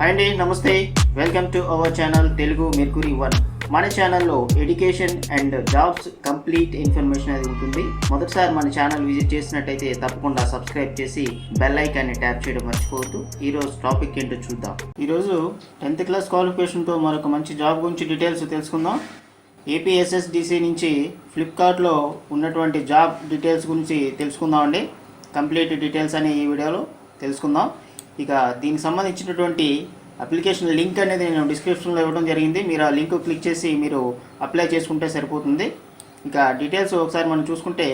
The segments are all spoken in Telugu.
హాయ్ అండి, నమస్తే. Welcome to our channel Telugu mercury 1. మన ఛానల్లో education and jobs complete information అనేది ఉంటుంది. మొదటిసారి మన ఛానల్ విజిట్ చేసినట్టయితే తప్పకుండా సబ్స్క్రైబ్ చేసి బెల్ ఐకాన్ని ట్యాప్ చేయడం మర్చిపోవద్దు. ఈరోజు టాపిక్ ఏంటో చూద్దాం. ఈరోజు 10th క్లాస్ క్వాలిఫికేషన్తో మరొక మంచి జాబ్ గురించి డీటెయిల్స్ తెలుసుకుందాం. ఏపీఎస్ఎస్డిసి నుంచి ఫ్లిప్కార్ట్లో ఉన్నటువంటి జాబ్ డీటెయిల్స్ గురించి తెలుసుకుందామండి. కంప్లీట్ డీటెయిల్స్ అని ఈ వీడియోలో తెలుసుకుందాం. ఇక దీనికి సంబంధించినటువంటి అప్లికేషన్ లింక్ అనేది నేను డిస్క్రిప్షన్లో ఇవ్వడం జరిగింది. మీరు ఆ లింక్ క్లిక్ చేసి మీరు అప్లై చేసుకుంటే సరిపోతుంది. ఇక డీటెయిల్స్ ఒకసారి మనం చూసుకుంటే,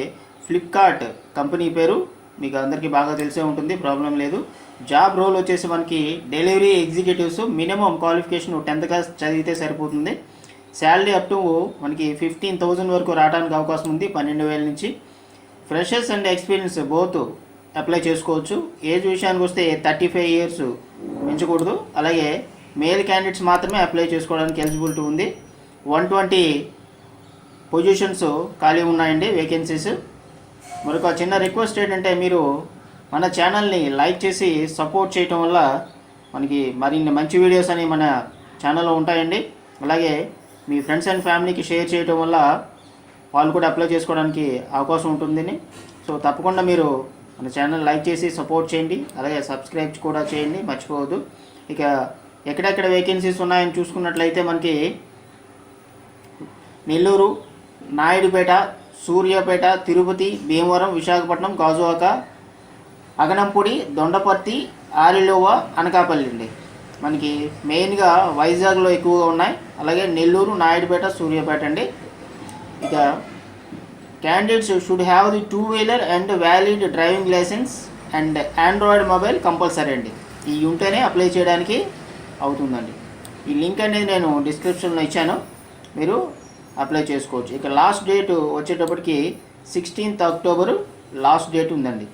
ఫ్లిప్కార్ట్ కంపెనీ పేరు మీకు అందరికీ బాగా తెలిసే ఉంటుంది, ప్రాబ్లం లేదు. జాబ్ రోల్ వచ్చేసి మనకి delivery executives. Minimum qualification 10th class చదివితే సరిపోతుంది. శాలరీ అప్ టు మనకి 15,000 వరకు రావడానికి అవకాశం ఉంది, 12,000 నుంచి. Freshers and experience both apply చేసుకోవచ్చు. ఏజ్ విషయానికి వస్తే 35 ఇయర్స్ మించకూడదు. అలాగే మేల్ క్యాండిడేట్స్ మాత్రమే అప్లై చేసుకోవడానికి ఎలిజిబిలిటీ ఉంది. 120 పొజిషన్స్ ఖాళీ ఉన్నాయండి, వేకెన్సీస్. మరొక చిన్న రిక్వెస్ట్ ఏంటంటే, మీరు మన ఛానల్ని లైక్ చేసి సపోర్ట్ చేయటం వల్ల మనకి మరిన్ని మంచి వీడియోస్ అని మన ఛానల్లో ఉంటాయండి. అలాగే మీ ఫ్రెండ్స్ అండ్ ఫ్యామిలీకి షేర్ చేయటం వల్ల వాళ్ళు కూడా అప్లై చేసుకోవడానికి అవకాశం ఉంటుందని. సో తప్పకుండా మీరు మన ఛానల్ లైక్ చేసి సపోర్ట్ చేయండి. అలాగే సబ్స్క్రైబ్ కూడా చేయండి, మర్చిపోవద్దు. ఇక ఎక్కడెక్కడ వేకెన్సీస్ ఉన్నాయని చూసుకున్నట్లయితే మనకి నెల్లూరు, నాయుడుపేట, సూర్యాపేట, తిరుపతి, భీమవరం, విశాఖపట్నం, గాజువాక, అగనంపూడి, దొండపర్తి, ఆరిలోవ, అనకాపల్లి అండి. మనకి మెయిన్గా వైజాగ్లో ఎక్కువగా ఉన్నాయి. అలాగే నెల్లూరు, నాయుడుపేట, సూర్యాపేట అండి. ఇక candidates should have the 2-wheeler and valid driving licence and android mobile compulsory అండి. ఇవి ఉంటేనే అప్లై చేయడానికి అవుతుందండి. ఈ లింక్ అనేది నేను డిస్క్రిప్షన్లో ఇచ్చాను, మీరు అప్లై చేసుకోవచ్చు. ఇక లాస్ట్ డేట్ వచ్చేటప్పటికి 16th అక్టోబరు లాస్ట్ డేట్ ఉందండి.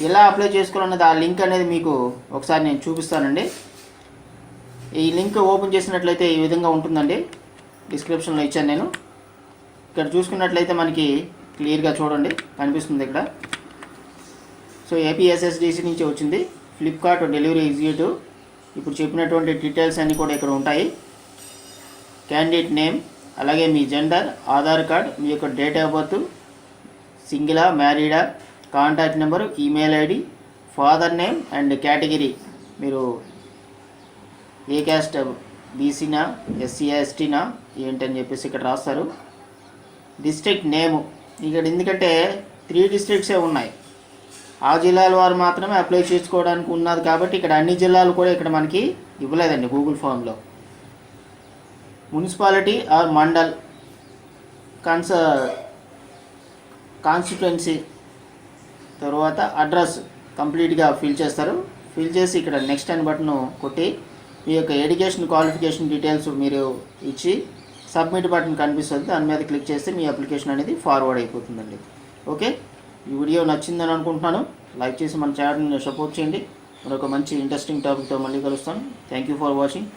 ఎలా అప్లై చేసుకోవాలన్నది ఆ లింక్ అనేది మీకు ఒకసారి నేను చూపిస్తానండి. ఈ లింక్ ఓపెన్ చేసినట్లయితే ఈ విధంగా ఉంటుందండి, డిస్క్రిప్షన్లో ఇచ్చాను నేను. ఇక్కడ చూసుకున్నట్లయితే మనకి క్లియర్గా చూడండి, కనిపిస్తుంది ఇక్కడ. సో ఏపీఎస్ఎస్డిసి నుంచి వచ్చింది, ఫ్లిప్కార్ట్ డెలివరీ ఎగ్జిక్యూటివ్. ఇప్పుడు చెప్పినటువంటి డీటెయిల్స్ అన్నీ కూడా ఇక్కడ ఉంటాయి. క్యాండిడేట్ నేమ్, అలాగే మీ జెండర్, ఆధార్ కార్డ్, మీ యొక్క డేట్ ఆఫ్ బర్త్, సింగిలా, మ్యారీడా, contact number, email ID, father name and category, మీరు ఏ క్యాస్ట్, బీసీనా, ఎస్సీ ఎస్టీనా ఏంటని చెప్పేసి ఇక్కడ రాస్తారు. డిస్ట్రిక్ట్ నేము ఇక్కడ, ఎందుకంటే 3 డిస్ట్రిక్ట్సే ఉన్నాయి, ఆ జిల్లాల వారు మాత్రమే అప్లై చేసుకోవడానికి ఉన్నది కాబట్టి ఇక్కడ అన్ని జిల్లాలు కూడా ఇక్కడ మనకి ఇవ్వలేదండి గూగుల్ ఫామ్లో. మున్సిపాలిటీ ఆర్ మండల్, కాన్స్టిట్యుయెన్సీ, తర్వాత అడ్రస్ కంప్లీట్గా ఫిల్ చేస్తారు. ఫిల్ చేసి ఇక్కడ నెక్స్ట్ అని బటన్ కొట్టి మీ యొక్క ఎడ్యుకేషన్ క్వాలిఫికేషన్ డీటెయిల్స్ మీరు ఇచ్చి సబ్మిట్ బటన్ కనిపిస్తుంది, దాని మీద క్లిక్ చేస్తే మీ అప్లికేషన్ అనేది ఫార్వర్డ్ అయిపోతుందండి. ఓకే, ఈ వీడియో నచ్చిందని అనుకుంటున్నాను. లైక్ చేసి మన ఛానల్ని సపోర్ట్ చేయండి. మరొక మంచి ఇంట్రెస్టింగ్ టాపిక్తో మళ్ళీ కలుస్తాను. Thank you for watching.